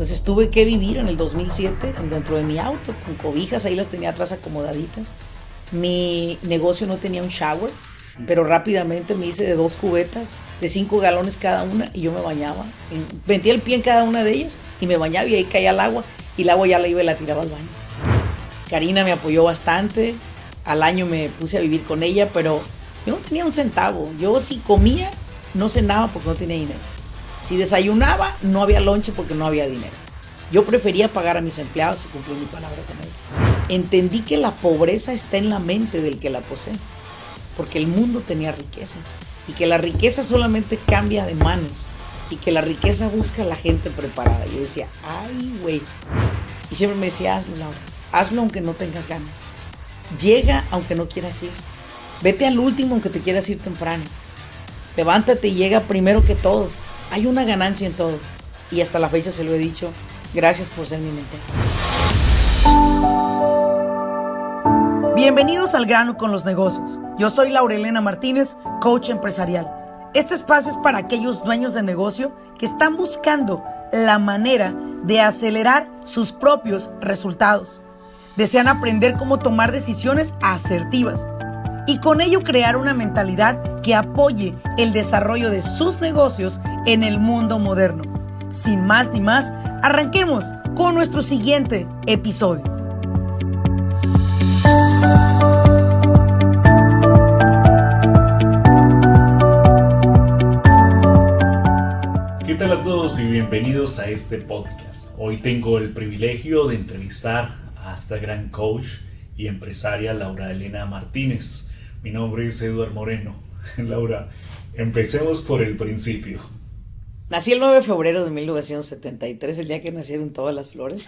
Entonces tuve que vivir en el 2007 dentro de mi auto, con cobijas, ahí las tenía atrás acomodaditas. Mi negocio no tenía un shower, pero rápidamente me hice de 2 cubetas, de 5 galones cada una, y yo me bañaba. Metía el pie en cada una de ellas y me bañaba, y ahí caía el agua, y el agua ya la iba y la tiraba al baño. Karina me apoyó bastante, al año me puse a vivir con ella, pero yo no tenía un centavo. Yo si comía, no cenaba porque no tenía dinero. Si desayunaba, no había lonche porque no había dinero. Yo prefería pagar a mis empleados y cumplir mi palabra con ellos. Entendí que la pobreza está en la mente del que la posee, porque el mundo tenía riqueza, y que la riqueza solamente cambia de manos, y que la riqueza busca a la gente preparada. Yo decía, ay, güey. Y siempre me decía, hazlo, Laura. Hazlo aunque no tengas ganas. Llega aunque no quieras ir. Vete al último aunque te quieras ir temprano. Levántate y llega primero que todos. Hay una ganancia en todo. Y hasta la fecha se lo he dicho. Gracias por ser mi mentor. Bienvenidos al grano con los negocios. Yo soy Laura Elena Martínez, coach empresarial. Este espacio es para aquellos dueños de negocio que están buscando la manera de acelerar sus propios resultados. Desean aprender cómo tomar decisiones asertivas y con ello crear una mentalidad que apoye el desarrollo de sus negocios en el mundo moderno. Sin más ni más, arranquemos con nuestro siguiente episodio. ¿Qué tal a todos y bienvenidos a este podcast? Hoy tengo el privilegio de entrevistar a esta gran coach y empresaria Laura Elena Martínez. Mi nombre es Eduardo Moreno. Laura, empecemos por el principio. Nací el 9 de febrero de 1973, el día que nacieron todas las flores.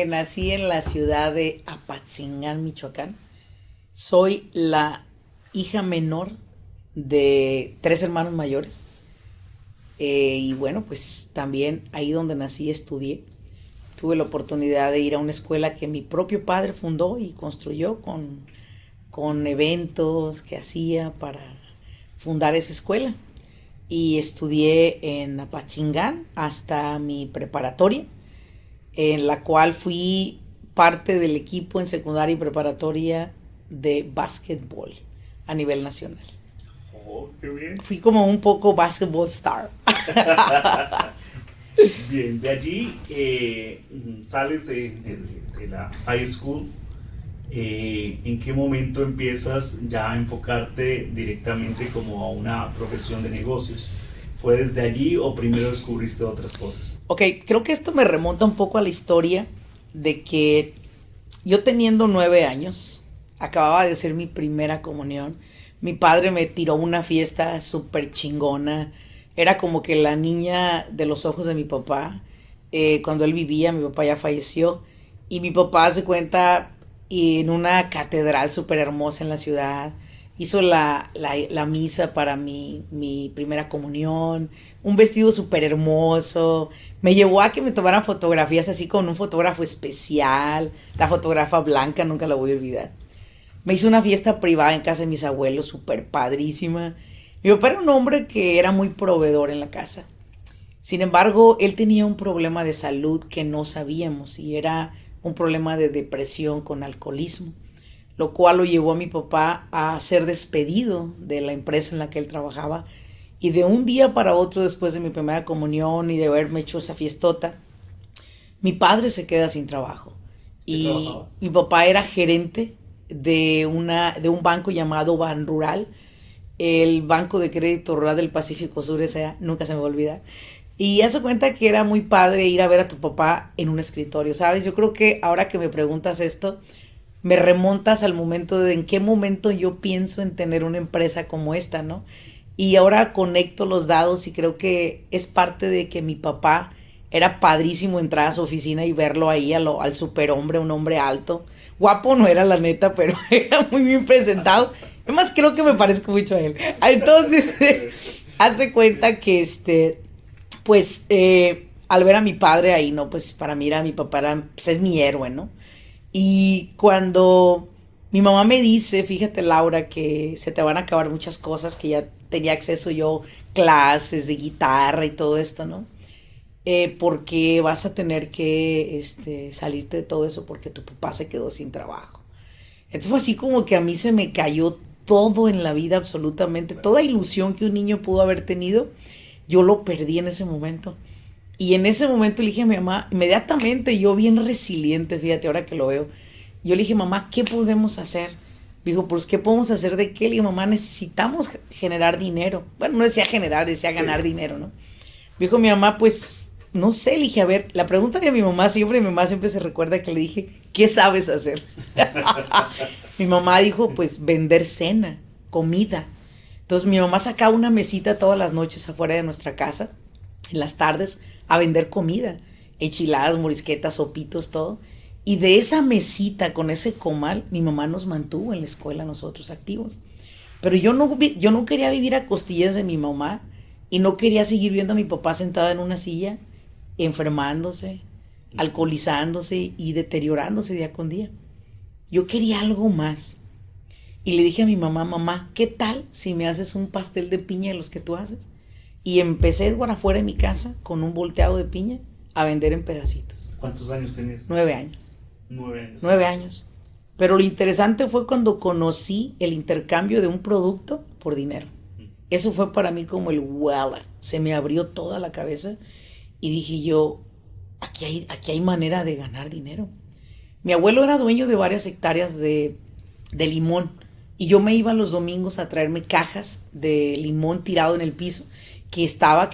Nací en la ciudad de Apatzingán, Michoacán. Soy la hija menor de 3 hermanos mayores. Y bueno, pues también ahí donde nací estudié. Tuve la oportunidad de ir a una escuela que mi propio padre fundó y construyó con eventos que hacía para fundar esa escuela. Y estudié en Apatzingán hasta mi preparatoria, en la cual fui parte del equipo en secundaria y preparatoria de básquetbol a nivel nacional. Oh, qué bien. Fui como un poco basketball star. Bien, de allí sales de la high school. ¿En qué momento empiezas ya a enfocarte directamente como a una profesión de negocios? ¿Fue desde allí o primero descubriste otras cosas? Ok, creo que esto me remonta un poco a la historia de que yo teniendo 9 años, acababa de hacer mi primera comunión. Mi padre me tiró una fiesta súper chingona. Era como que la niña de los ojos de mi papá. Cuando él vivía, mi papá ya falleció. Y mi papá se cuenta en una catedral súper hermosa en la ciudad. Hizo la misa para mi primera comunión. Un vestido súper hermoso. Me llevó a que me tomaran fotografías así con un fotógrafo especial. La fotógrafa Blanca, nunca la voy a olvidar. Me hizo una fiesta privada en casa de mis abuelos, súper padrísima. Mi papá era un hombre que era muy proveedor en la casa. Sin embargo, él tenía un problema de salud que no sabíamos y era un problema de depresión con alcoholismo, lo cual lo llevó a mi papá a ser despedido de la empresa en la que él trabajaba. Y de un día para otro, después de mi primera comunión y de haberme hecho esa fiestota, mi padre se queda sin trabajo. Y mi papá era gerente de un banco llamado Ban Rural, el Banco de Crédito Rural del Pacífico Sur, esa nunca se me va a olvidar. Y hace cuenta que era muy padre ir a ver a tu papá en un escritorio, ¿sabes? Yo creo que ahora que me preguntas esto, me remontas al momento de en qué momento yo pienso en tener una empresa como esta, ¿no? Y ahora conecto los dados y creo que es parte de que mi papá era padrísimo entrar a su oficina y verlo ahí al superhombre, un hombre alto. Guapo no era, la neta, pero era muy bien presentado. Además, creo que me parezco mucho a él. Entonces, hace cuenta que al ver a mi padre ahí, ¿no? Pues para mí mi papá pues es mi héroe, ¿no? Y cuando mi mamá me dice, fíjate, Laura, que se te van a acabar muchas cosas, que ya tenía acceso yo, clases de guitarra y todo esto, ¿no? porque vas a tener que salirte de todo eso porque tu papá se quedó sin trabajo. Entonces fue así como que a mí se me cayó todo en la vida, absolutamente, toda ilusión que un niño pudo haber tenido, yo lo perdí en ese momento. Y en ese momento le dije a mi mamá, inmediatamente, yo bien resiliente, fíjate, ahora que lo veo, yo le dije, mamá, ¿qué podemos hacer? Dijo, pues, ¿qué podemos hacer de qué? Le dije, mamá, necesitamos generar dinero. Bueno, no decía generar, decía ganar dinero, ¿no? Dijo mi mamá, pues, no sé, le dije, a ver, la pregunta de mi mamá siempre se recuerda que le dije, ¿qué sabes hacer? Mi mamá dijo, pues, vender cena, comida. Entonces mi mamá sacaba una mesita todas las noches afuera de nuestra casa, en las tardes, a vender comida, enchiladas, morisquetas, sopitos, todo. Y de esa mesita, con ese comal, mi mamá nos mantuvo en la escuela, nosotros activos. Pero yo no quería vivir a costillas de mi mamá y no quería seguir viendo a mi papá sentado en una silla, enfermándose, alcoholizándose y deteriorándose día con día. Yo quería algo más. Y le dije a mi mamá, mamá, ¿qué tal si me haces un pastel de piña de los que tú haces? Y empecé por afuera de mi casa con un volteado de piña a vender en pedacitos. ¿Cuántos años tenías? 9 años. 9 años. 9 años. Pero lo interesante fue cuando conocí el intercambio de un producto por dinero. Eso fue para mí como el wow. Se me abrió toda la cabeza y dije yo, aquí hay manera de ganar dinero. Mi abuelo era dueño de varias hectáreas de limón y yo me iba los domingos a traerme cajas de limón tirado en el piso que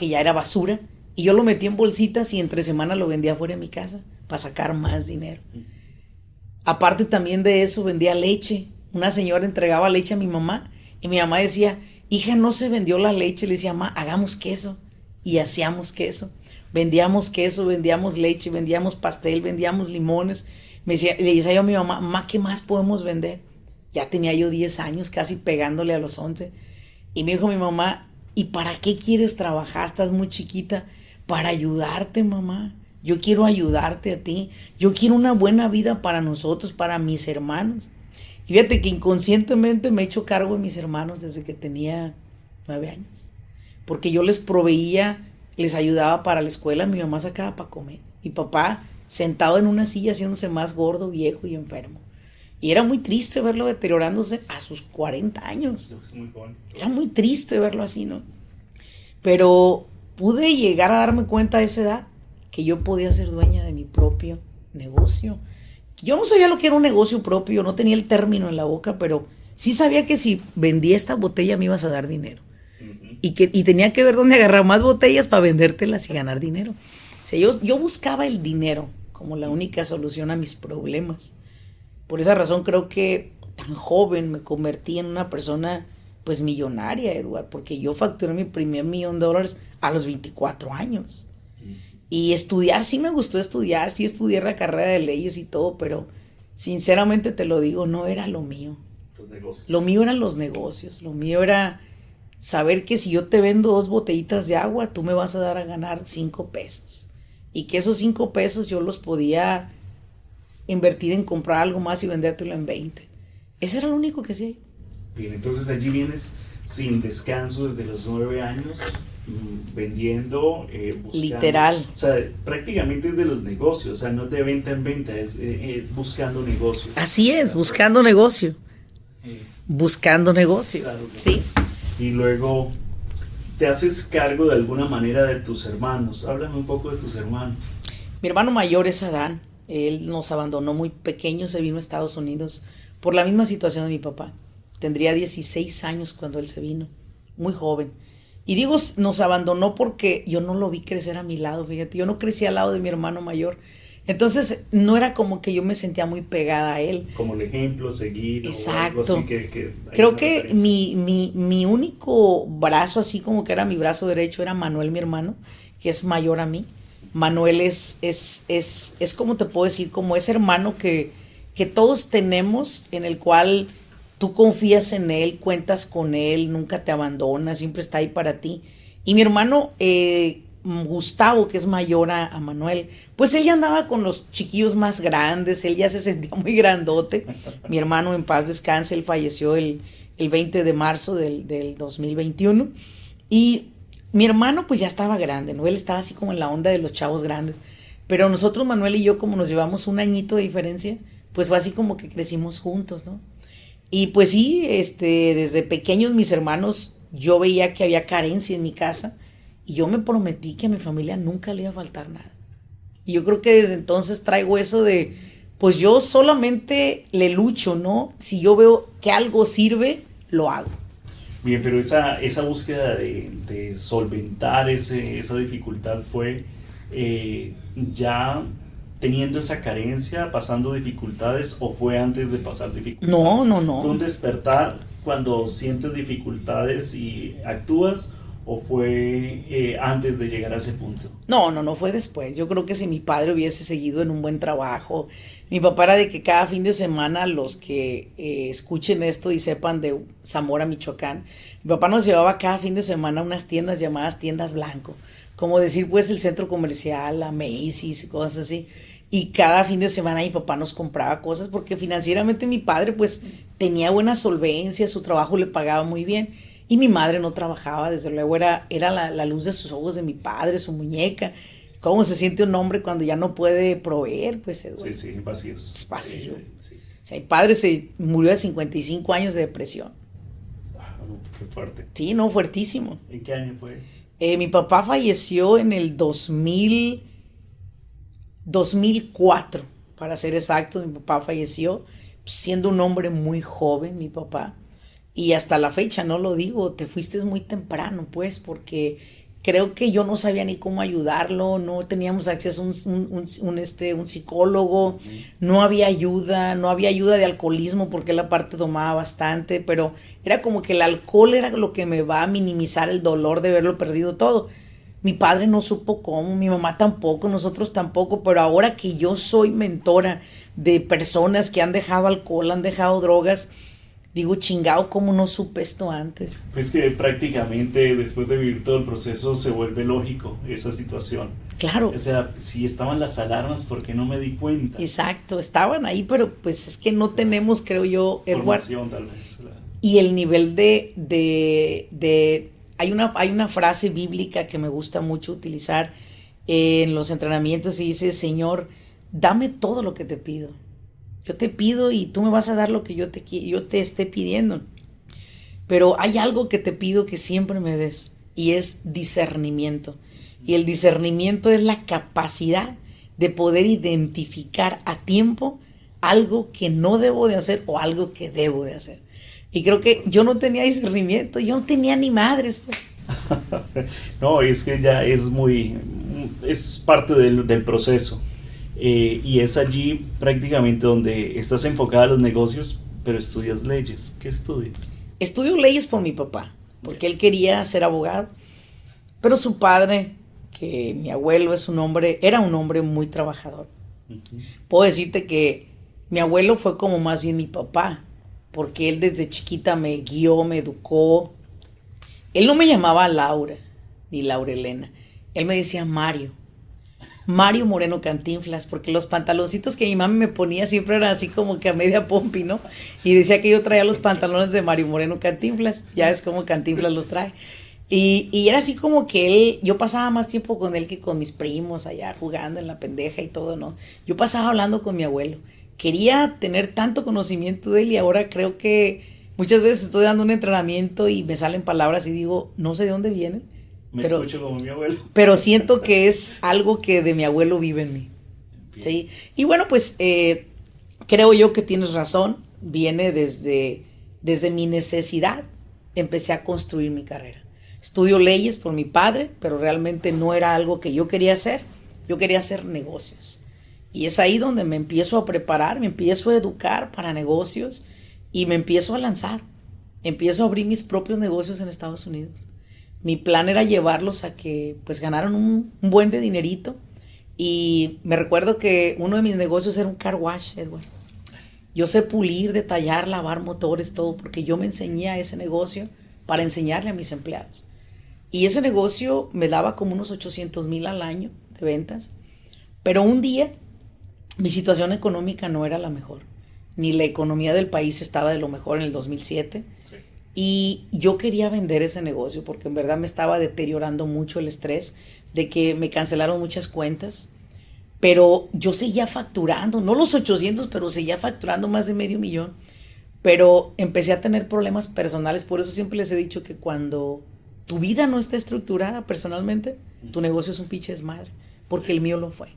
ya era basura, y yo lo metía en bolsitas y entre semana lo vendía fuera de mi casa para sacar más dinero. Aparte también de eso vendía leche. Una señora entregaba leche a mi mamá y mi mamá decía, hija, no se vendió la leche. Le decía, mamá, hagamos queso. Y hacíamos queso. Vendíamos queso, vendíamos leche, vendíamos pastel, vendíamos limones. Le decía yo a mi mamá, mamá, ¿qué más podemos vender? Ya tenía yo 10 años, casi pegándole a los 11. Y me dijo mi mamá, ¿y para qué quieres trabajar? Estás muy chiquita. Para ayudarte, mamá. Yo quiero ayudarte a ti. Yo quiero una buena vida para nosotros, para mis hermanos. Y fíjate que inconscientemente me he hecho cargo de mis hermanos desde que tenía 9 años. Porque yo les proveía, les ayudaba para la escuela. Mi mamá sacaba para comer. Mi papá sentado en una silla haciéndose más gordo, viejo y enfermo. Y era muy triste verlo deteriorándose a sus 40 años. Era muy triste verlo así, ¿no? Pero pude llegar a darme cuenta a esa edad que yo podía ser dueña de mi propio negocio. Yo no sabía lo que era un negocio propio, no tenía el término en la boca, pero sí sabía que si vendía esta botella me ibas a dar dinero. Y tenía que ver dónde agarrar más botellas para vendértelas y ganar dinero. O sea, yo buscaba el dinero como la única solución a mis problemas. Por esa razón creo que tan joven me convertí en una persona pues millonaria, Eduardo, porque yo facturé mi primer $1,000,000 a los 24 años. Y estudiar, sí me gustó estudiar, sí estudié la carrera de leyes y todo, pero sinceramente te lo digo, no era lo mío. Los negocios. Lo mío eran los negocios, lo mío era saber que si yo te vendo 2 botellitas de agua, tú me vas a dar a ganar 5 pesos. Y que esos 5 pesos yo los podía invertir en comprar algo más y vendértelo en 20. Ese era lo único que hacía. Bien, entonces allí vienes sin descanso desde los 9 años, vendiendo, buscando. Literal. O sea, prácticamente es de los negocios, o sea, no de venta en venta, es buscando negocios. Así es, buscando negocio. Buscando negocio. Claro, sí. Y luego te haces cargo de alguna manera de tus hermanos. Háblame un poco de tus hermanos. Mi hermano mayor es Adán. Él nos abandonó muy pequeño, se vino a Estados Unidos por la misma situación de mi papá. Tendría 16 años cuando él se vino, muy joven. Y digo, nos abandonó porque yo no lo vi crecer a mi lado, fíjate, yo no crecí al lado de mi hermano mayor. Entonces, no era como que yo me sentía muy pegada a él. Como el ejemplo, seguir. Exacto. O algo así que creo que mi único brazo, así como que era mi brazo derecho, era Manuel, mi hermano, que es mayor a mí. Manuel es como te puedo decir, como ese hermano que todos tenemos, en el cual tú confías en él, cuentas con él, nunca te abandona, siempre está ahí para ti. Y mi hermano Gustavo, que es mayor a Manuel, pues él ya andaba con los chiquillos más grandes, él ya se sentía muy grandote. Mi hermano, en paz descanse, él falleció el 20 de marzo del 2021. Y mi hermano pues ya estaba grande, ¿no? Él estaba así como en la onda de los chavos grandes. Pero nosotros, Manuel y yo, como nos llevamos un añito de diferencia, pues fue así como que crecimos juntos, ¿no? Y pues sí, desde pequeños mis hermanos, yo veía que había carencia en mi casa y yo me prometí que a mi familia nunca le iba a faltar nada. Y yo creo que desde entonces traigo eso de, pues yo solamente le lucho, ¿no? Si yo veo que algo sirve, lo hago. Bien, pero esa búsqueda de solventar esa dificultad fue ya teniendo esa carencia, pasando dificultades, o fue antes de pasar dificultades? No. ¿Fue un despertar cuando sientes dificultades y actúas, o fue antes de llegar a ese punto? No, fue después. Yo creo que si mi padre hubiese seguido en un buen trabajo, mi papá era de que cada fin de semana los que escuchen esto y sepan de Zamora, Michoacán, mi papá nos llevaba cada fin de semana a unas tiendas llamadas Tiendas Blanco, como decir pues el centro comercial, a Macy's y cosas así. Y cada fin de semana mi papá nos compraba cosas porque financieramente mi padre pues tenía buena solvencia, su trabajo le pagaba muy bien. Y mi madre no trabajaba, desde luego era la luz de sus ojos de mi padre, su muñeca. ¿Cómo se siente un hombre cuando ya no puede proveer? Pues Eduardo. Sí, vacíos. Pues vacío. Sí. O sea, mi padre se murió de 55 años de depresión. Qué fuerte. Sí, no, fuertísimo. ¿En qué año fue? Mi papá falleció en el 2004, para ser exacto. Mi papá falleció siendo un hombre muy joven, mi papá. Y hasta la fecha, no lo digo, te fuiste muy temprano, pues, porque creo que yo no sabía ni cómo ayudarlo, no teníamos acceso a un psicólogo, no había ayuda de alcoholismo, porque él aparte tomaba bastante, pero era como que el alcohol era lo que me va a minimizar el dolor de haberlo perdido todo. Mi padre no supo cómo, mi mamá tampoco, nosotros tampoco, pero ahora que yo soy mentora de personas que han dejado alcohol, han dejado drogas, digo, chingado, ¿cómo no supe esto antes? Pues que prácticamente después de vivir todo el proceso se vuelve lógico esa situación. Claro. O sea, si estaban las alarmas, ¿por qué no me di cuenta? Exacto, estaban ahí, pero pues es que no tenemos, creo yo, formación tal vez. Y el nivel hay una frase bíblica que me gusta mucho utilizar en los entrenamientos y dice, Señor, dame todo lo que te pido. Yo te pido y tú me vas a dar lo que yo te esté pidiendo. Pero hay algo que te pido que siempre me des y es discernimiento. Y el discernimiento es la capacidad de poder identificar a tiempo algo que no debo de hacer o algo que debo de hacer. Y creo que yo no tenía discernimiento, yo no tenía ni madres, pues. No, es que ya es parte del proceso. Y es allí prácticamente donde estás enfocada a los negocios, pero estudias leyes. ¿Qué estudias? Estudio leyes por mi papá, porque él quería ser abogado, pero su padre, que mi abuelo era un hombre muy trabajador. Uh-huh. Puedo decirte que mi abuelo fue como más bien mi papá, porque él desde chiquita me guió, me educó. Él no me llamaba Laura, ni Laura Elena, él me decía Mario Moreno Cantinflas, porque los pantaloncitos que mi mami me ponía siempre eran así como que a media pompi, ¿no? Y decía que yo traía los pantalones de Mario Moreno Cantinflas, ya es como Cantinflas los trae. Y era así como que yo pasaba más tiempo con él que con mis primos allá jugando en la pendeja y todo, ¿no? Yo pasaba hablando con mi abuelo. Quería tener tanto conocimiento de él y ahora creo que muchas veces estoy dando un entrenamiento y me salen palabras y digo, no sé de dónde vienen. Escucho como mi abuelo. Pero siento que es algo que de mi abuelo vive en mí. ¿Sí? Y bueno, pues creo yo que tienes razón. Viene desde mi necesidad. Empecé a construir mi carrera. Estudio leyes por mi padre, pero realmente no era algo que yo quería hacer. Yo quería hacer negocios. Y es ahí donde me empiezo a preparar, me empiezo a educar para negocios y me empiezo a lanzar. Empiezo a abrir mis propios negocios en Estados Unidos. Mi plan era llevarlos a que pues ganaran un buen de dinerito. Y me recuerdo que uno de mis negocios era un car wash, Edward. Yo sé pulir, detallar, lavar motores, todo, porque yo me enseñé a ese negocio para enseñarle a mis empleados. Y ese negocio me daba como unos 800,000 al año de ventas. Pero un día mi situación económica no era la mejor. Ni la economía del país estaba de lo mejor en el 2007. Sí. Y yo quería vender ese negocio porque en verdad me estaba deteriorando mucho el estrés de que me cancelaron muchas cuentas. Pero yo seguía facturando, no los 800, pero seguía facturando más de medio millón. Pero empecé a tener problemas personales. Por eso siempre les he dicho que cuando tu vida no está estructurada personalmente, tu negocio es un pinche desmadre. Porque el mío lo fue.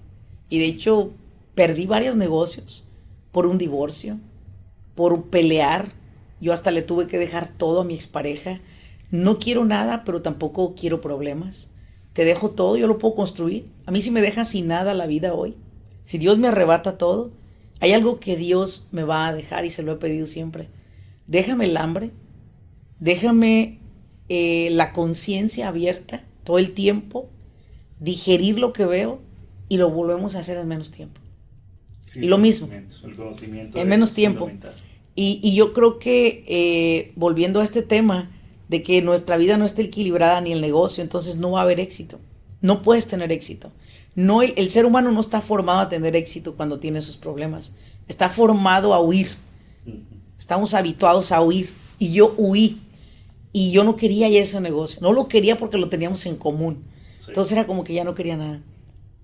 Y de hecho, perdí varios negocios por un divorcio, por pelear. Yo hasta le tuve que dejar todo a mi expareja. No quiero nada, pero tampoco quiero problemas. Te dejo todo, yo lo puedo construir. A mí si me deja sin nada la vida hoy, si Dios me arrebata todo, hay algo que Dios me va a dejar y se lo he pedido siempre. Déjame el hambre, déjame la conciencia abierta todo el tiempo, digerir lo que veo y lo volvemos a hacer en menos tiempo. Sí, y lo mismo, el conocimiento en menos tiempo. Y yo creo que volviendo a este tema de que nuestra vida no está equilibrada ni el negocio, entonces no va a haber éxito. No puedes tener éxito. No, el ser humano no está formado a tener éxito cuando tiene sus problemas. Está formado a huir. Estamos habituados a huir. Y yo huí. Y yo no quería ya ese negocio. No lo quería porque lo teníamos en común. Sí. Entonces era como que ya no quería nada.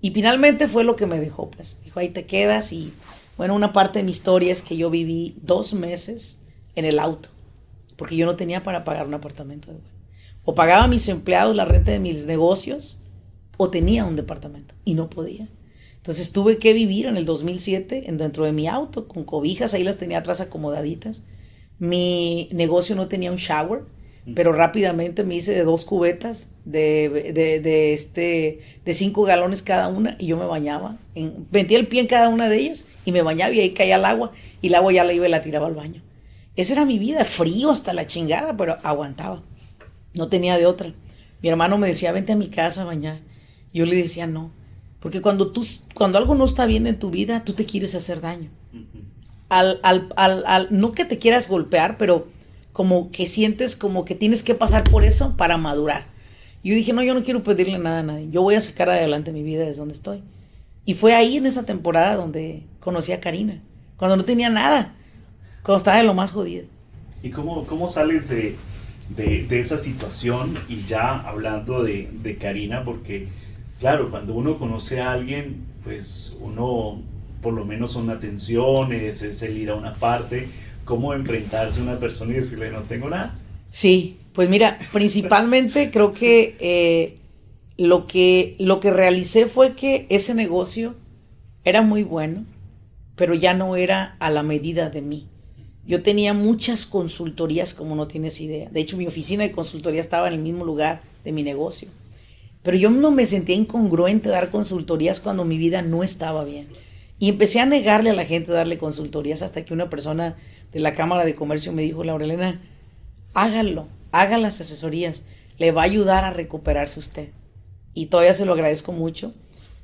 Y finalmente fue lo que me dejó. Pues dijo, ahí te quedas. Y bueno, una parte de mi historia es que yo viví 2 meses en el auto. Porque yo no tenía para pagar un apartamento. O pagaba a mis empleados la renta de mis negocios, o tenía un departamento y no podía. Entonces tuve que vivir en el 2007 dentro de mi auto con cobijas, ahí las tenía atrás acomodaditas. Mi negocio no tenía un shower, pero rápidamente me hice de 2 cubetas de 5 galones cada una y yo me bañaba. Metía el pie en cada una de ellas y me bañaba y ahí caía el agua y el agua ya la iba y la tiraba al baño. Esa era mi vida, frío hasta la chingada, pero aguantaba. No tenía de otra. Mi hermano me decía, vente a mi casa a bañar. Yo le decía no, porque cuando algo no está bien en tu vida, tú te quieres hacer daño. No que te quieras golpear, pero como que sientes como que tienes que pasar por eso para madurar. Yo dije, no, yo no quiero pedirle nada a nadie. Yo voy a sacar adelante mi vida desde donde estoy. Y fue ahí en esa temporada donde conocí a Karina, cuando no tenía nada, cuando estaba de lo más jodida. ¿Y cómo sales de esa situación? Y ya hablando de Karina, porque claro, cuando uno conoce a alguien, pues uno por lo menos son atenciones, es el ir a una parte. ¿Cómo enfrentarse a una persona y decirle no tengo nada? Sí, pues mira, principalmente creo que lo que realicé fue que ese negocio era muy bueno, pero ya no era a la medida de mí. Yo tenía muchas consultorías como no tienes idea. De hecho, mi oficina de consultoría estaba en el mismo lugar de mi negocio. Pero yo no me sentía incongruente dar consultorías cuando mi vida no estaba bien. Y empecé a negarle a la gente darle consultorías hasta que una persona de la Cámara de Comercio me dijo, Laurelena, hágalo, haga las asesorías, le va a ayudar a recuperarse usted. Y todavía se lo agradezco mucho.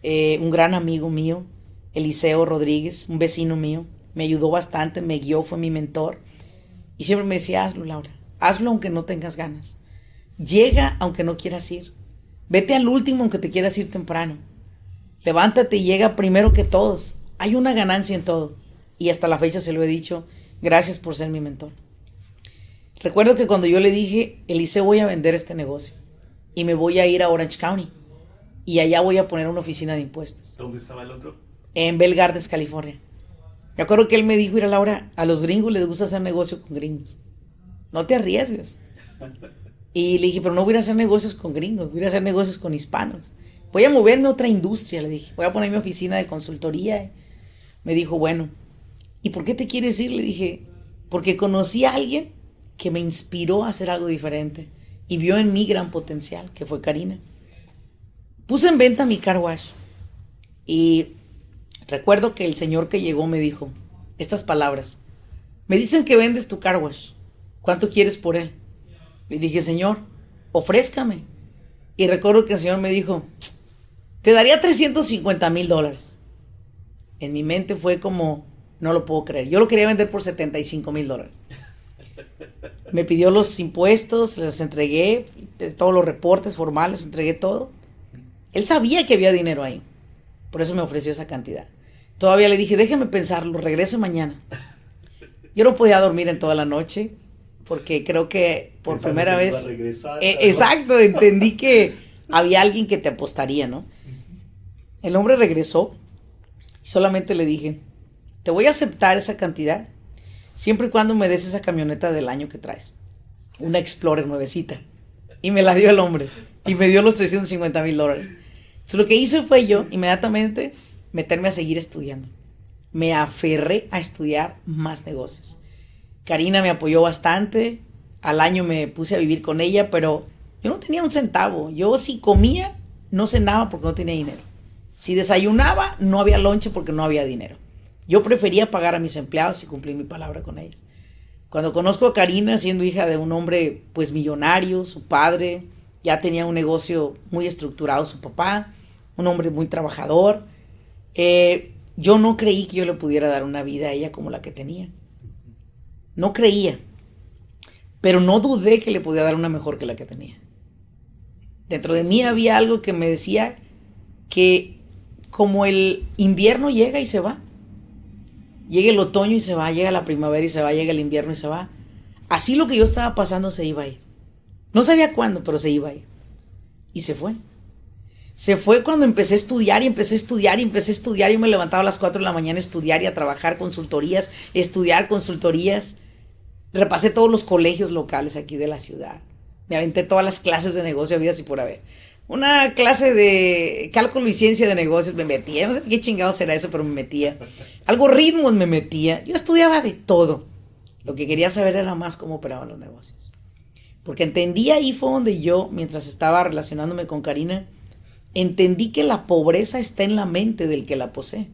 Un gran amigo mío, Eliseo Rodríguez, un vecino mío, me ayudó bastante, me guió, fue mi mentor. Y siempre me decía, hazlo, Laura, hazlo aunque no tengas ganas. Llega aunque no quieras ir. Vete al último aunque te quieras ir temprano. Levántate y llega primero que todos. Hay una ganancia en todo. Y hasta la fecha se lo he dicho, gracias por ser mi mentor. Recuerdo que cuando yo le dije, Eliseo, voy a vender este negocio y me voy a ir a Orange County y allá voy a poner una oficina de impuestos. ¿Dónde estaba el otro? En Bell Gardens, California. Me acuerdo que él me dijo, mira Laura, a los gringos les gusta hacer negocio con gringos. No te arriesgues. Y le dije, pero no voy a hacer negocios con gringos, voy a hacer negocios con hispanos. Voy a moverme a otra industria, le dije. Voy a poner mi oficina de consultoría. Me dijo, bueno, ¿y por qué te quieres ir? Le dije, porque conocí a alguien que me inspiró a hacer algo diferente y vio en mí gran potencial, que fue Karina. Puse en venta mi car wash y recuerdo que el señor que llegó me dijo estas palabras. Me dicen que vendes tu car wash. ¿Cuánto quieres por él? Le dije, señor, ofrézcame. Y recuerdo que el señor me dijo, te daría $350,000. En mi mente fue como, no lo puedo creer. Yo lo quería vender por $75,000. Me pidió los impuestos, les entregué, todos los reportes formales, entregué todo. Él sabía que había dinero ahí. Por eso me ofreció esa cantidad. Todavía le dije, déjeme pensarlo, regrese mañana. Yo no podía dormir en toda la noche, porque creo que por Pensando primera que iba vez... a regresar, exacto, entendí que había alguien que te apostaría, ¿no? El hombre regresó y solamente le dije, te voy a aceptar esa cantidad siempre y cuando me des esa camioneta del año que traes. Una Explorer nuevecita. Y me la dio el hombre. Y me dio los $350,000. Entonces lo que hice fue yo, inmediatamente, meterme a seguir estudiando. Me aferré a estudiar más negocios. Karina me apoyó bastante. Al año me puse a vivir con ella, pero yo no tenía un centavo. Yo si comía, no cenaba porque no tenía dinero. Si desayunaba, no había lonche porque no había dinero. Yo prefería pagar a mis empleados y cumplir mi palabra con ellos. Cuando conozco a Karina, siendo hija de un hombre pues millonario, su padre ya tenía un negocio muy estructurado, su papá, un hombre muy trabajador, yo no creí que yo le pudiera dar una vida a ella como la que tenía. No creía, pero no dudé que le podía dar una mejor que la que tenía. Dentro de mí había algo que me decía que como el invierno llega y se va, llega el otoño y se va, llega la primavera y se va, llega el invierno y se va, así lo que yo estaba pasando se iba a ir. No sabía cuándo, pero se iba a ir. Y se fue. Se fue cuando empecé a estudiar y empecé a estudiar y empecé a estudiar. Yo me levantaba a las 4 de la mañana a estudiar y a trabajar consultorías, estudiar consultorías. Repasé todos los colegios locales aquí de la ciudad. Me aventé todas las clases de negocio habidas y por haber. Una clase de cálculo y ciencia de negocios me metía. No sé qué chingados era eso, pero me metía. Algoritmos me metía. Yo estudiaba de todo. Lo que quería saber era más cómo operaban los negocios. Porque entendí, ahí fue donde yo, mientras estaba relacionándome con Karina, entendí que la pobreza está en la mente del que la posee.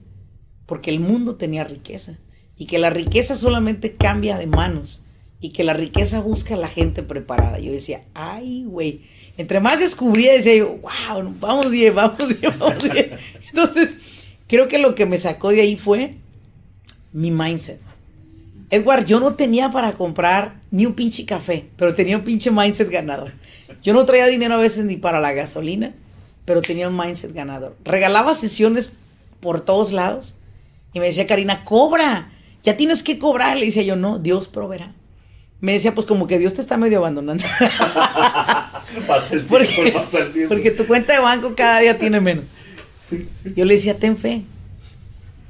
Porque el mundo tenía riqueza. Y que la riqueza solamente cambia de manos. Y que la riqueza busca a la gente preparada. Yo decía, ay, güey. Entre más descubría, decía yo, wow, vamos bien, vamos bien, vamos bien. Entonces, creo que lo que me sacó de ahí fue mi mindset. Edward, yo no tenía para comprar ni un pinche café, pero tenía un pinche mindset ganador. Yo no traía dinero a veces ni para la gasolina, pero tenía un mindset ganador. Regalaba sesiones por todos lados y me decía Karina, cobra, ya tienes que cobrar. Le decía yo, no, Dios proveerá. Me decía, pues como que Dios te está medio abandonando. Pasa el tiempo, pasa el tiempo. Porque tu cuenta de banco cada día tiene menos. Yo le decía, ten fe.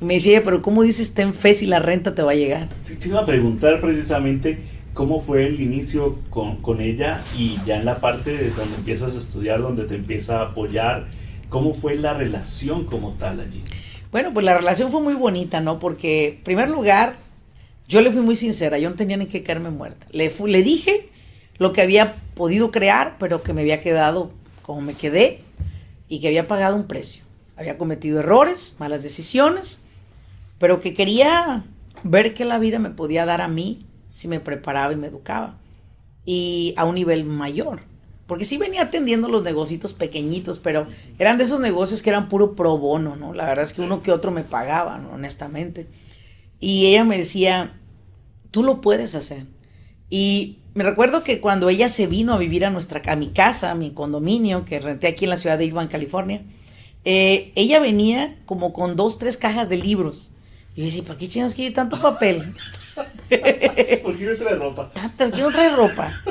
Y me decía, pero ¿cómo dices ten fe si la renta te va a llegar? Sí, te iba a preguntar precisamente cómo fue el inicio con ella y ya en la parte de donde empiezas a estudiar, donde te empieza a apoyar, ¿cómo fue la relación como tal allí? Bueno, pues la relación fue muy bonita, ¿no? Porque, en primer lugar, yo le fui muy sincera, yo no tenía ni que caerme muerta. Le dije lo que había podido crear, pero que me había quedado como me quedé y que había pagado un precio. Había cometido errores, malas decisiones, pero que quería ver qué la vida me podía dar a mí si me preparaba y me educaba. Y a un nivel mayor. Porque sí venía atendiendo los negocios pequeñitos, pero eran de esos negocios que eran puro pro bono, ¿no? La verdad es que uno que otro me pagaba, ¿no? Honestamente. Y ella me decía, tú lo puedes hacer. Y me recuerdo que cuando ella se vino a vivir a mi casa, a mi condominio, que renté aquí en la ciudad de Irvine, California, ella venía como con 2, 3 cajas de libros. Y yo decía, ¿para qué chingados quiere tanto papel? ¿Por qué no trae ropa? ¿Por qué no trae ropa?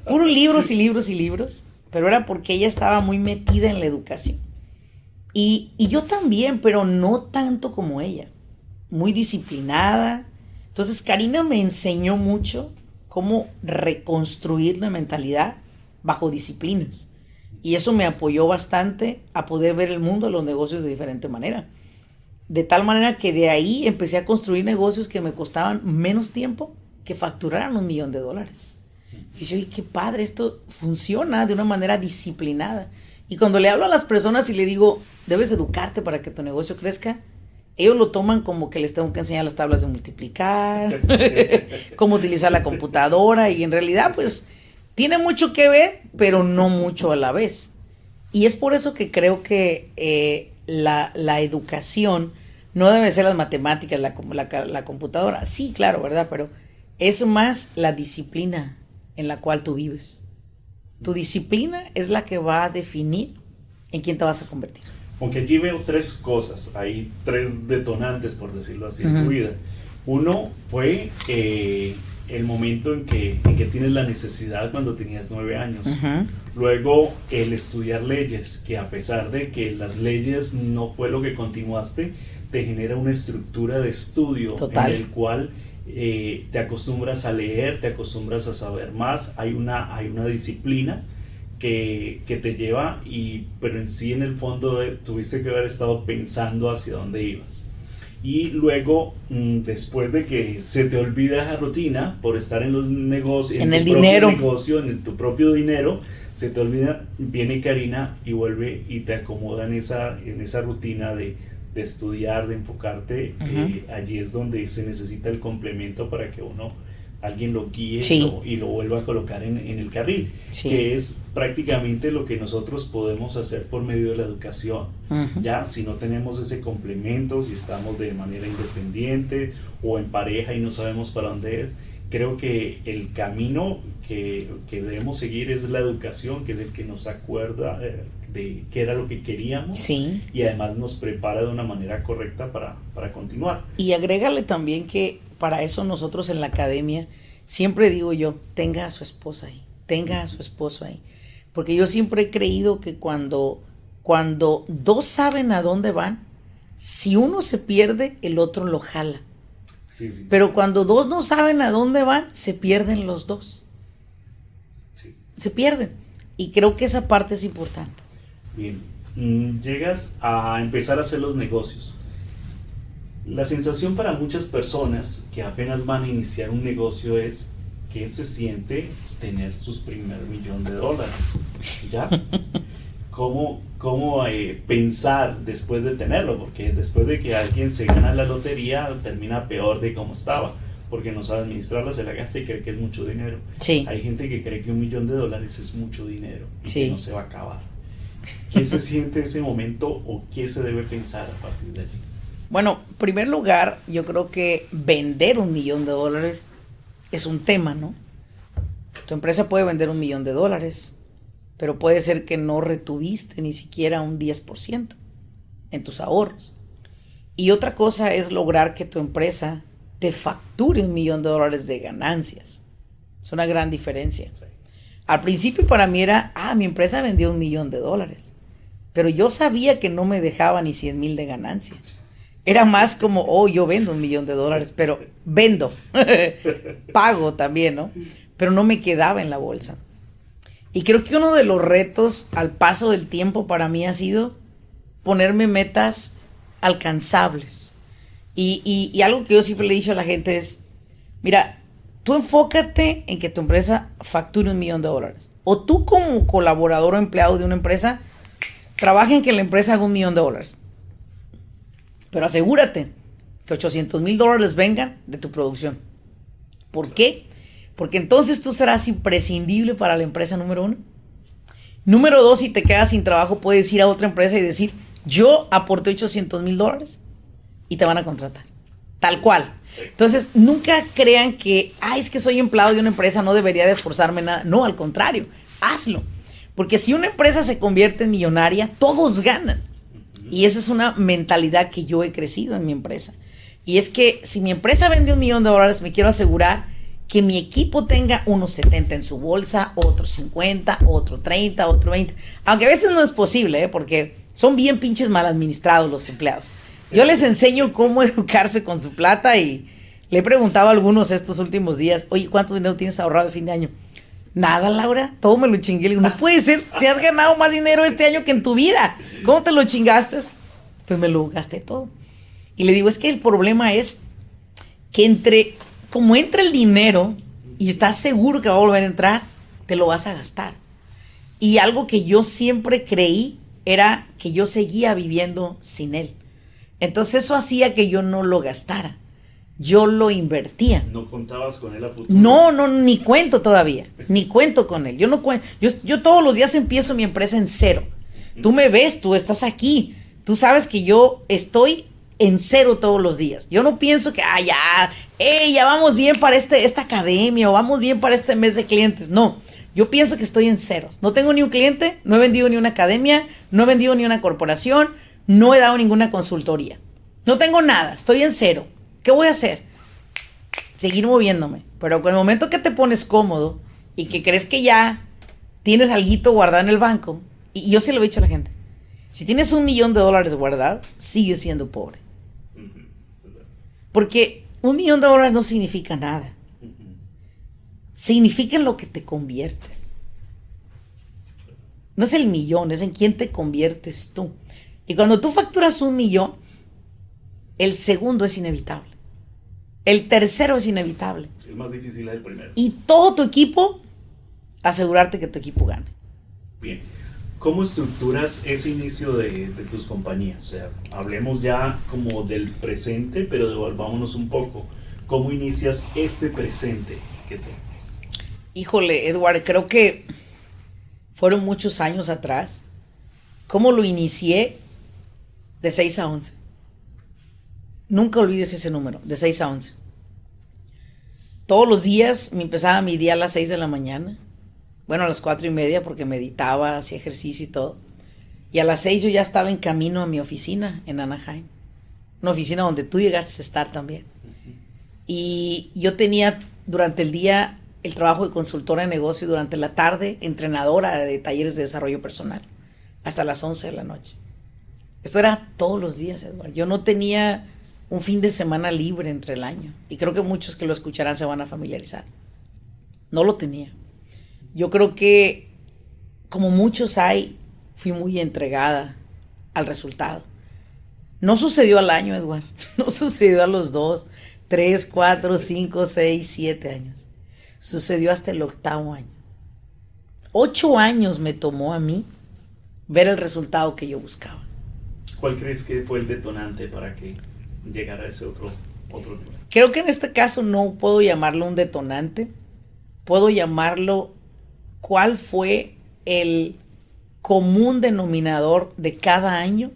Puros libros y libros y libros. Pero era porque ella estaba muy metida en la educación. Y yo también, pero no tanto como ella. Muy disciplinada. Entonces Karina me enseñó mucho cómo reconstruir la mentalidad bajo disciplinas. Y eso me apoyó bastante a poder ver el mundo de los negocios de diferente manera. De tal manera que de ahí empecé a construir negocios que me costaban menos tiempo que facturaran $1 millón. Y yo, qué padre, esto funciona de una manera disciplinada. Y cuando le hablo a las personas y le digo, debes educarte para que tu negocio crezca, ellos lo toman como que les tengo que enseñar las tablas de multiplicar, cómo utilizar la computadora, y en realidad pues tiene mucho que ver, pero no mucho a la vez. Y es por eso que creo que la educación no debe ser las matemáticas, la computadora. Sí, claro, ¿verdad? Pero es más la disciplina en la cual tú vives. Tu disciplina es la que va a definir en quién te vas a convertir. Aunque allí veo 3 cosas, hay 3 detonantes, por decirlo así, en tu vida. Uno fue el momento en que tienes la necesidad cuando tenías 9 años. Ujú. Luego el estudiar leyes, que a pesar de que las leyes no fue lo que continuaste, te genera una estructura de estudio Total. en el cual te acostumbras a leer, te acostumbras a saber más, hay una disciplina que te lleva, pero en sí en el fondo tuviste que haber estado pensando hacia dónde ibas. Y luego, después de que se te olvida esa rutina por estar en los negocios, En el tu propio dinero. negocio, en tu propio dinero, se te olvida, viene Karina y vuelve y te acomoda en esa rutina de estudiar, de enfocarte. Ujú. Allí es donde se necesita el complemento para que alguien lo guíe Sí. y lo vuelva a colocar en el carril, Sí. que es prácticamente lo que nosotros podemos hacer por medio de la educación. Ujú. Ya, si no tenemos ese complemento, si estamos de manera independiente o en pareja y no sabemos para dónde es, creo que el camino que debemos seguir es la educación, que es el que nos acuerda de qué era lo que queríamos, Sí. y además nos prepara de una manera correcta para continuar. Y agrégale también que para eso nosotros en la academia, siempre digo yo, tenga a su esposa ahí, tenga a su esposo ahí. Porque yo siempre he creído que cuando dos saben a dónde van, si uno se pierde, el otro lo jala. Sí, sí. Pero cuando dos no saben a dónde van, se pierden los dos. Sí. Se pierden. Y creo que esa parte es importante. Bien, llegas a empezar a hacer los negocios. La sensación para muchas personas que apenas van a iniciar un negocio es que se siente tener sus primer $1,000,000, ¿ya? ¿Cómo pensar después de tenerlo? Porque después de que alguien se gana la lotería, termina peor de cómo estaba, porque no sabe administrarla, se la gasta y cree que es mucho dinero. Sí. Hay gente que cree que $1,000,000 es mucho dinero y Sí. que no se va a acabar. ¿Qué se siente ese momento o qué se debe pensar a partir de allí? Bueno, en primer lugar, yo creo que vender $1,000,000 es un tema, ¿no? Tu empresa puede vender $1,000,000, pero puede ser que no retuviste ni siquiera un 10% en tus ahorros. Y otra cosa es lograr que tu empresa te facture $1,000,000 de ganancias. Es una gran diferencia. Sí. Al principio para mí era, mi empresa vendió $1,000,000, pero yo sabía que no me dejaba ni 100,000 de ganancia. Era más como, yo vendo $1,000,000, pero vendo, pago también, ¿no? Pero no me quedaba en la bolsa. Y creo que uno de los retos al paso del tiempo para mí ha sido ponerme metas alcanzables. Y algo que yo siempre le he dicho a la gente es, mira, tú enfócate en que tu empresa facture $1,000,000. O tú como colaborador o empleado de una empresa, trabaja en que la empresa haga $1,000,000. Pero asegúrate que $800,000 vengan de tu producción. ¿Por qué? Porque entonces tú serás imprescindible para la empresa número 1. Número 2, si te quedas sin trabajo, puedes ir a otra empresa y decir, yo aporté $800,000 y te van a contratar. Tal cual. Entonces, nunca crean que, es que soy empleado de una empresa, no debería de esforzarme nada. No, al contrario, hazlo. Porque si una empresa se convierte en millonaria, todos ganan. Y esa es una mentalidad que yo he crecido en mi empresa. Y es que si mi empresa vende $1,000,000, me quiero asegurar que mi equipo tenga unos 70 en su bolsa, otros 50, otro 30, otro 20. Aunque a veces no es posible, porque son bien pinches mal administrados los empleados. Yo les enseño cómo educarse con su plata y le he preguntado a algunos estos últimos días, oye, ¿cuánto dinero tienes ahorrado de fin de año? Nada, Laura, todo me lo chingué. Le digo, no puede ser, te has ganado más dinero este año que en tu vida. ¿Cómo te lo chingaste? Pues me lo gasté todo. Y le digo, es que el problema es que como entra el dinero y estás seguro que va a volver a entrar, te lo vas a gastar. Y algo que yo siempre creí era que yo seguía viviendo sin él. Entonces eso hacía que yo no lo gastara. Yo lo invertía. ¿No contabas con él a futuro? No, ni cuento todavía. Ni cuento con él. Yo no cuento. Yo todos los días empiezo mi empresa en cero. Tú me ves, tú estás aquí. Tú sabes que yo estoy en cero todos los días. Yo no pienso que, ya vamos bien para esta academia o vamos bien para este mes de clientes. No, yo pienso que estoy en ceros. No tengo ni un cliente, no he vendido ni una academia, no he vendido ni una corporación, no he dado ninguna consultoría. No tengo nada, estoy en cero. ¿Qué voy a hacer? Seguir moviéndome. Pero con el momento que te pones cómodo y que crees que ya tienes alguito guardado en el banco, y yo se lo he dicho a la gente, si tienes $1 millón guardado, sigues siendo pobre. Porque $1 millón no significa nada. Significa en lo que te conviertes. No es el millón, es en quién te conviertes tú. Y cuando tú facturas $1 millón, el segundo es inevitable. El tercero es inevitable. El más difícil es el primero. Y todo tu equipo, asegurarte que tu equipo gane. Bien. ¿Cómo estructuras ese inicio de tus compañías? O sea, hablemos ya como del presente, pero devolvámonos un poco. ¿Cómo inicias este presente que tenemos? Híjole, Edward, creo que fueron muchos años atrás. ¿Cómo lo inicié? De 6 a 11. Nunca olvides ese número, de 6 a 11. Todos los días me empezaba mi día a las 6 de la mañana. Bueno, a las 4:30 porque meditaba, hacía ejercicio y todo. Y a las 6 yo ya estaba en camino a mi oficina en Anaheim. Una oficina donde tú llegaste a estar también. Y yo tenía durante el día el trabajo de consultora de negocio y durante la tarde entrenadora de talleres de desarrollo personal. Hasta las 11 de la noche. Esto era todos los días, Eduardo. Yo no tenía un fin de semana libre entre el año. Y creo que muchos que lo escucharán se van a familiarizar. No lo tenía. Yo creo que, como muchos hay, fui muy entregada al resultado. No sucedió al año, Eduardo. No sucedió a los 2, 3, 4, 5, 6, 7 años. Sucedió hasta el 8º año. 8 años me tomó a mí ver el resultado que yo buscaba. ¿Cuál crees que fue el detonante para que llegara a ese otro nivel? Creo que en este caso no puedo llamarlo un detonante. Puedo llamarlo cuál fue el común denominador de cada año,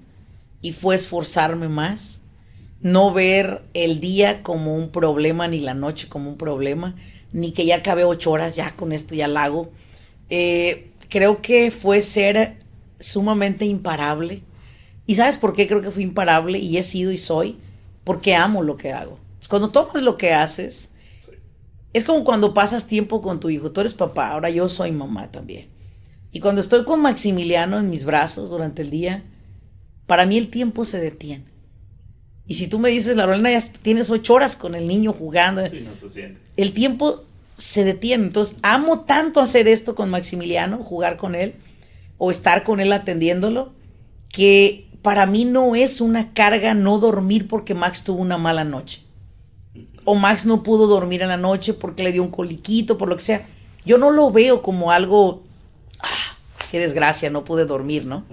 y fue esforzarme más, no ver el día como un problema ni la noche como un problema, ni que ya acabé 8 horas, ya con esto ya la hago. Creo que fue ser sumamente imparable. ¿Y sabes por qué creo que fui imparable y he sido y soy? Porque amo lo que hago. Cuando tomas lo que haces, es como cuando pasas tiempo con tu hijo. Tú eres papá, ahora yo soy mamá también. Y cuando estoy con Maximiliano en mis brazos durante el día, para mí el tiempo se detiene. Y si tú me dices, Laurelena, ya tienes 8 horas con el niño jugando, sí, no se siente. El tiempo se detiene. Entonces amo tanto hacer esto con Maximiliano, jugar con él o estar con él atendiéndolo, que para mí no es una carga no dormir porque Max tuvo una mala noche. O Max no pudo dormir en la noche porque le dio un coliquito, por lo que sea. Yo no lo veo como algo, qué desgracia, no pude dormir, ¿no?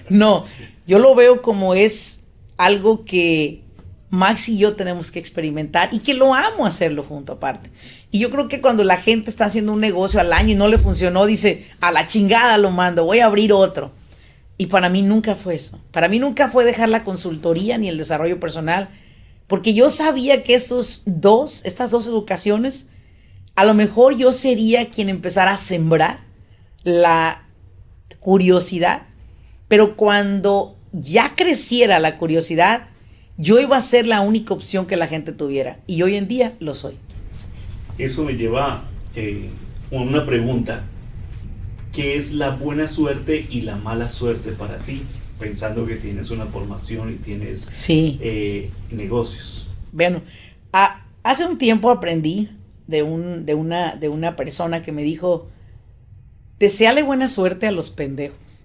No, yo lo veo como es algo que Max y yo tenemos que experimentar y que lo amo hacerlo junto aparte. Y yo creo que cuando la gente está haciendo un negocio al año y no le funcionó, dice, a la chingada lo mando, voy a abrir otro. Y para mí nunca fue eso. Para mí nunca fue dejar la consultoría ni el desarrollo personal, porque yo sabía que estas dos educaciones, a lo mejor yo sería quien empezara a sembrar la curiosidad, pero cuando ya creciera la curiosidad, yo iba a ser la única opción que la gente tuviera. Y hoy en día lo soy. Eso me lleva a una pregunta. ¿Qué es la buena suerte y la mala suerte para ti? Pensando que tienes una formación y tienes negocios. Bueno, hace un tiempo aprendí de una persona que me dijo, deséale buena suerte a los pendejos,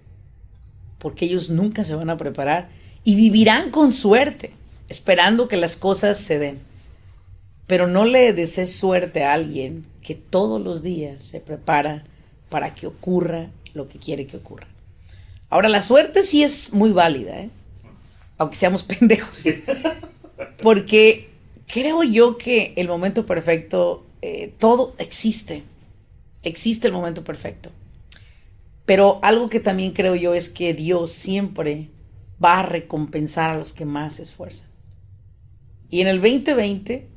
porque ellos nunca se van a preparar y vivirán con suerte, esperando que las cosas se den. Pero no le desees suerte a alguien que todos los días se prepara para que ocurra lo que quiere que ocurra. Ahora, la suerte sí es muy válida, aunque seamos pendejos. Porque creo yo que el momento perfecto, todo existe. Existe el momento perfecto. Pero algo que también creo yo es que Dios siempre va a recompensar a los que más se esfuerzan. Y en el 2020,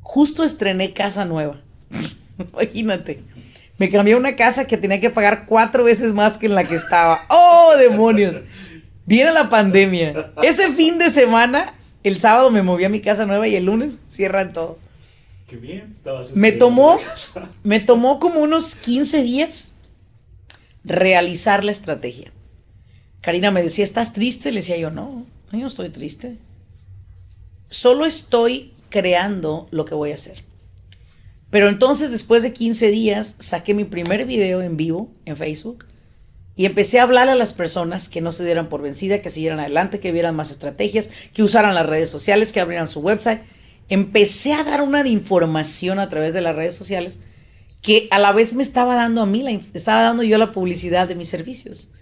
justo estrené casa nueva. Imagínate. Me cambié a una casa que tenía que pagar 4 veces más que en la que estaba. ¡Oh, demonios! Viene la pandemia. Ese fin de semana, el sábado me moví a mi casa nueva y el lunes cierran todo. Qué bien, estabas Me estudiando. tomó como unos 15 días realizar la estrategia. Karina me decía, ¿estás triste? Le decía yo, no, yo no estoy triste. Solo estoy creando lo que voy a hacer. Pero entonces, después de 15 días, saqué mi primer video en vivo en Facebook y empecé a hablar a las personas que no se dieran por vencida, que siguieran adelante, que vieran más estrategias, que usaran las redes sociales, que abrieran su website. Empecé a dar una de información a través de las redes sociales que a la vez me estaba dando a mí, estaba dando yo la publicidad de mis servicios.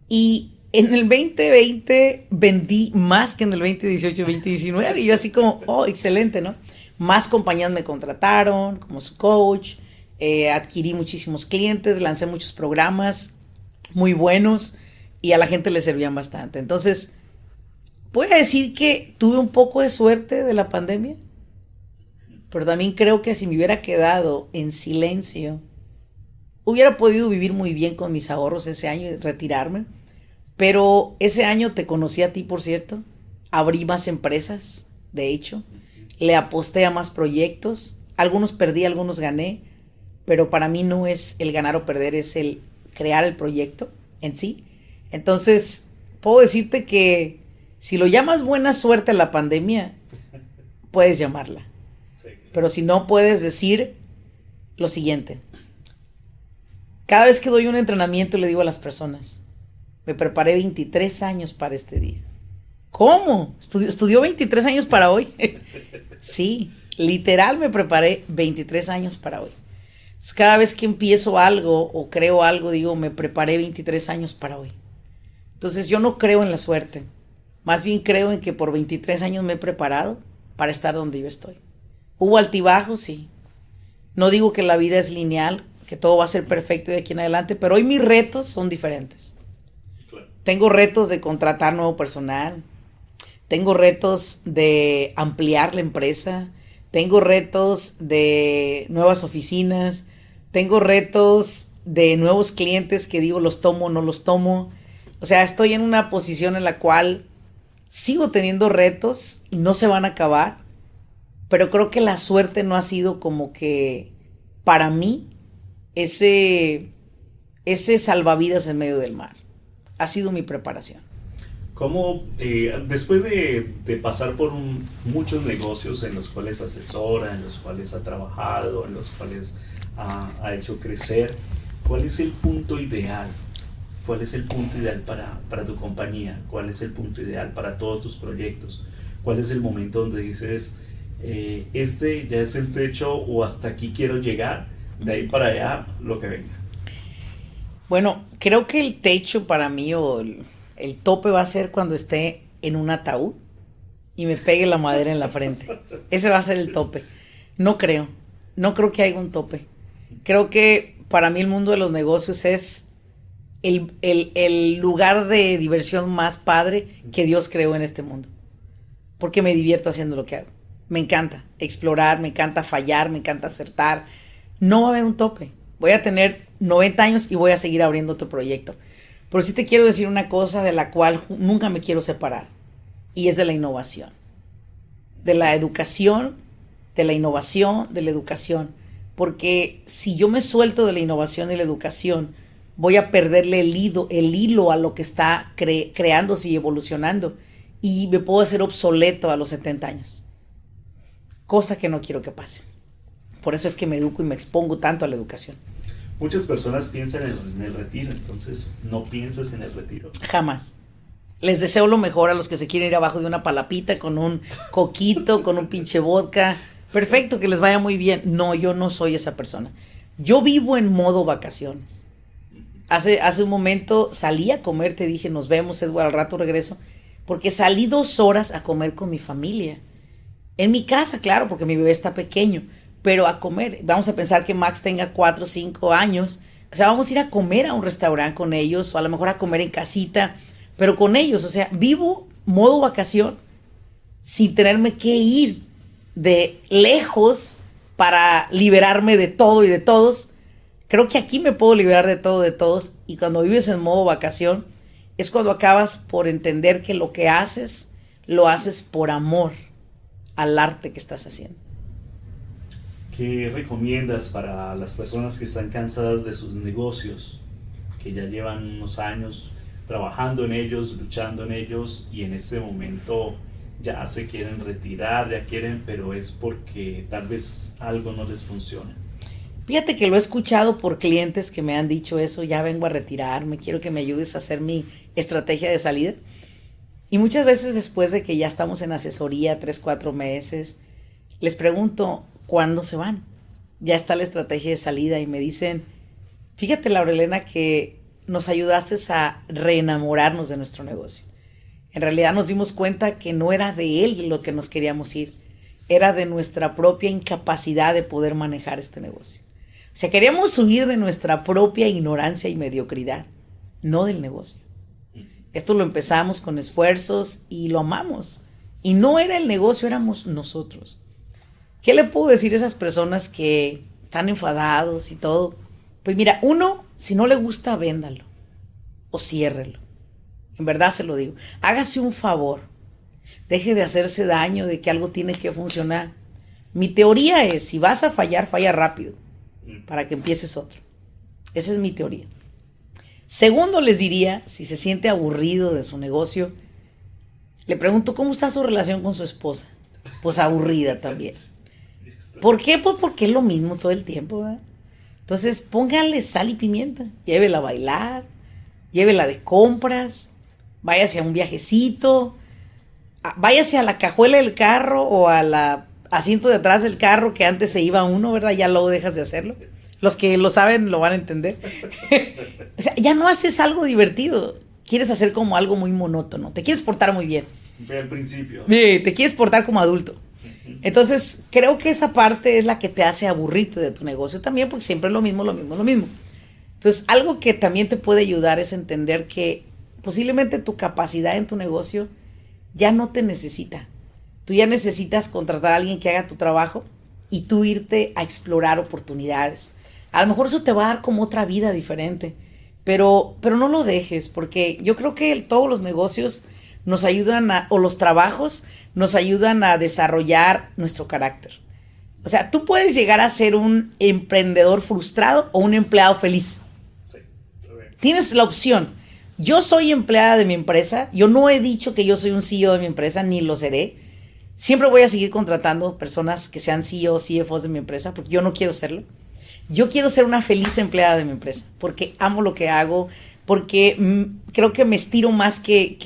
Y en el 2020 vendí más que en el 2018, 2019. Y yo así como, oh, excelente, ¿no? Más compañías me contrataron como su coach, adquirí muchísimos clientes, lancé muchos programas muy buenos y a la gente le servían bastante. Entonces, voy a decir que tuve un poco de suerte de la pandemia, pero también creo que si me hubiera quedado en silencio, hubiera podido vivir muy bien con mis ahorros ese año y retirarme. Pero ese año te conocí a ti, por cierto, abrí más empresas, de hecho, le aposté a más proyectos, algunos perdí, algunos gané, pero para mí no es el ganar o perder, es el crear el proyecto en sí. Entonces, puedo decirte que si lo llamas buena suerte a la pandemia, puedes llamarla. Pero si no, puedes decir lo siguiente. Cada vez que doy un entrenamiento le digo a las personas, me preparé 23 años para este día. ¿Cómo? ¿Estudió 23 años para hoy? Sí, literal me preparé 23 años para hoy. Entonces, cada vez que empiezo algo o creo algo, digo, me preparé 23 años para hoy. Entonces yo no creo en la suerte. Más bien creo en que por 23 años me he preparado para estar donde yo estoy. ¿Hubo altibajos? Sí. No digo que la vida es lineal, que todo va a ser perfecto de aquí en adelante, pero hoy mis retos son diferentes. Claro. Tengo retos de contratar nuevo personal, tengo retos de ampliar la empresa, tengo retos de nuevas oficinas, tengo retos de nuevos clientes que digo los tomo o no los tomo. O sea, estoy en una posición en la cual sigo teniendo retos y no se van a acabar, pero creo que la suerte no ha sido como que para mí ese salvavidas en medio del mar. Ha sido mi preparación. ¿Cómo, después de pasar por muchos negocios en los cuales asesora, en los cuales ha trabajado, en los cuales ha hecho crecer, cuál es el punto ideal? ¿Cuál es el punto ideal para tu compañía? ¿Cuál es el punto ideal para todos tus proyectos? ¿Cuál es el momento donde dices, este ya es el techo o hasta aquí quiero llegar, de ahí para allá, lo que venga? Bueno, creo que el techo para mí o el tope va a ser cuando esté en un ataúd y me pegue la madera en la frente. Ese va a ser el tope. No creo que haya un tope. Creo que para mí el mundo de los negocios es el lugar de diversión más padre que Dios creó en este mundo. Porque me divierto haciendo lo que hago. Me encanta explorar, me encanta fallar, me encanta acertar. No va a haber un tope. Voy a tener 90 años y voy a seguir abriendo otro proyecto. Pero sí te quiero decir una cosa de la cual nunca me quiero separar. Y es de la innovación. De la educación, de la innovación, de la educación. Porque si yo me suelto de la innovación y la educación, voy a perderle el hilo a lo que está creándose y evolucionando. Y me puedo hacer obsoleto a los 70 años. Cosa que no quiero que pase. Por eso es que me educo y me expongo tanto a la educación. Muchas personas piensan en el retiro, entonces no piensas en el retiro. Jamás. Les deseo lo mejor a los que se quieren ir abajo de una palapita con un coquito, con un pinche vodka. Perfecto, que les vaya muy bien. No, yo no soy esa persona. Yo vivo en modo vacaciones. Hace un momento salí a comer, te dije, nos vemos, Edward, al rato regreso, porque salí 2 horas a comer con mi familia. En mi casa, claro, porque mi bebé está pequeño, pero a comer. Vamos a pensar que Max tenga 4 o 5 años. O sea, vamos a ir a comer a un restaurante con ellos, o a lo mejor a comer en casita, pero con ellos. O sea, vivo modo vacación sin tenerme que ir de lejos para liberarme de todo y de todos. Creo que aquí me puedo liberar de todo, de todos. Y cuando vives en modo vacación, es cuando acabas por entender que lo que haces, lo haces por amor al arte que estás haciendo. ¿Qué recomiendas para las personas que están cansadas de sus negocios, que ya llevan unos años trabajando en ellos, luchando en ellos y en este momento ya se quieren retirar, ya quieren, pero es porque tal vez algo no les funciona? Fíjate que lo he escuchado por clientes que me han dicho eso, ya vengo a retirarme, quiero que me ayudes a hacer mi estrategia de salida. Y muchas veces después de que ya estamos en asesoría 3, 4 meses, les pregunto, ¿cuándo se van? Ya está la estrategia de salida y me dicen, fíjate Laurelena que nos ayudaste a reenamorarnos de nuestro negocio. En realidad nos dimos cuenta que no era de él lo que nos queríamos ir, era de nuestra propia incapacidad de poder manejar este negocio. O sea, queríamos huir de nuestra propia ignorancia y mediocridad, no del negocio. Esto lo empezamos con esfuerzos y lo amamos. Y no era el negocio, éramos nosotros. ¿Qué le puedo decir a esas personas que están enfadados y todo? Pues mira, uno, si no le gusta, véndalo o ciérrelo. En verdad se lo digo. Hágase un favor. Deje de hacerse daño de que algo tiene que funcionar. Mi teoría es, si vas a fallar, falla rápido para que empieces otro. Esa es mi teoría. Segundo, les diría, si se siente aburrido de su negocio, le pregunto, ¿cómo está su relación con su esposa? Pues aburrida también. ¿Por qué? Pues porque es lo mismo todo el tiempo, ¿verdad? Entonces, póngale sal y pimienta. Llévela a bailar, llévela de compras, váyase a un viajecito, váyase a la cajuela del carro o a la asiento de atrás del carro que antes se iba uno, ¿verdad? Ya luego dejas de hacerlo. Los que lo saben lo van a entender. O sea, ya no haces algo divertido. Quieres hacer como algo muy monótono. Te quieres portar muy bien. Al principio. Te quieres portar como adulto. Entonces, creo que esa parte es la que te hace aburrirte de tu negocio también, porque siempre es lo mismo. Entonces, algo que también te puede ayudar es entender que posiblemente tu capacidad en tu negocio ya no te necesita. Tú ya necesitas contratar a alguien que haga tu trabajo y tú irte a explorar oportunidades. A lo mejor eso te va a dar como otra vida diferente, pero no lo dejes, porque yo creo que todos los negocios nos ayudan o los trabajos nos ayudan a desarrollar nuestro carácter. O sea, tú puedes llegar a ser un emprendedor frustrado o un empleado feliz. Sí, tienes la opción. Yo soy empleada de mi empresa, yo no he dicho que yo soy un CEO de mi empresa, ni lo seré. Siempre voy a seguir contratando personas que sean CEO o CFOs de mi empresa, porque yo no quiero serlo. Yo quiero ser una feliz empleada de mi empresa, porque amo lo que hago, porque creo que me estiro más que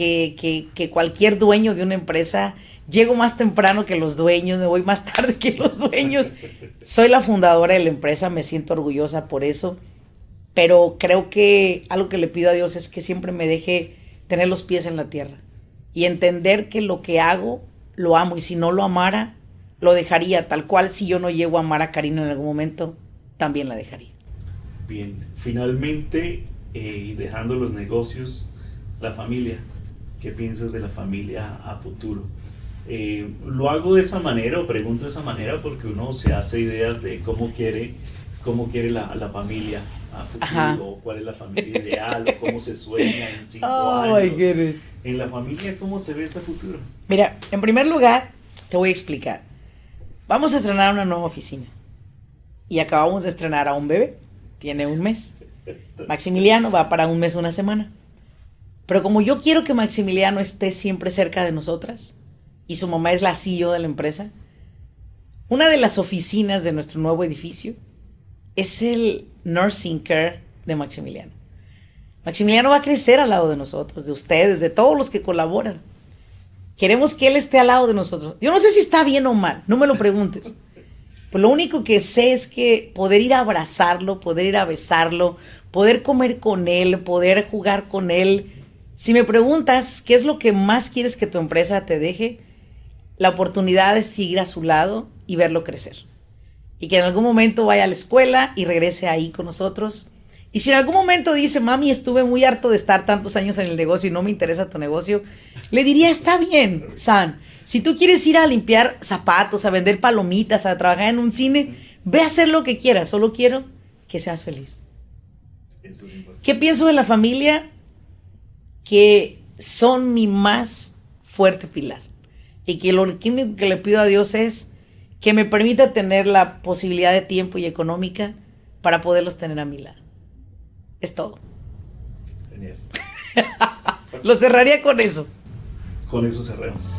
cualquier dueño de una empresa. Llego más temprano que los dueños, me voy más tarde que los dueños. Soy la fundadora de la empresa, me siento orgullosa por eso. Pero creo que algo que le pido a Dios es que siempre me deje tener los pies en la tierra y entender que lo que hago lo amo, y si no lo amara, lo dejaría. Tal cual, si yo no llego a amar a Karina en algún momento, también la dejaría. Bien, finalmente, y dejando los negocios, la familia. ¿Qué piensas de la familia a futuro? Lo hago de esa manera, o pregunto de esa manera, porque uno se hace ideas de cómo quiere la familia a futuro. Ajá. O cuál es la familia ideal, o cómo se sueña en 5 años. My goodness. En la familia, ¿cómo te ves a futuro? Mira, en primer lugar, te voy a explicar. Vamos a estrenar una nueva oficina. Y acabamos de estrenar a un bebé. Tiene 1 mes. Maximiliano va para 1 mes, 1 semana. Pero como yo quiero que Maximiliano esté siempre cerca de nosotras, y su mamá es la CEO de la empresa, una de las oficinas de nuestro nuevo edificio es el nursing care de Maximiliano. Maximiliano va a crecer al lado de nosotros, de ustedes, de todos los que colaboran. Queremos que él esté al lado de nosotros. Yo no sé si está bien o mal, no me lo preguntes. Pues lo único que sé es que poder ir a abrazarlo, poder ir a besarlo, poder comer con él, poder jugar con él. Si me preguntas qué es lo que más quieres que tu empresa te deje, la oportunidad de seguir a su lado y verlo crecer. Y que en algún momento vaya a la escuela y regrese ahí con nosotros. Y si en algún momento dice, mami, estuve muy harto de estar tantos años en el negocio y no me interesa tu negocio, le diría, está bien, San. Si tú quieres ir a limpiar zapatos, a vender palomitas, a trabajar en un cine, ve a hacer lo que quieras. Solo quiero que seas feliz. Eso es importante. ¿Qué pienso de la familia? Que son mi más fuerte pilar. Y que lo único que le pido a Dios es que me permita tener la posibilidad de tiempo y económica para poderlos tener a mi lado. Es todo. Genial. Lo cerraría con eso. Con eso cerremos.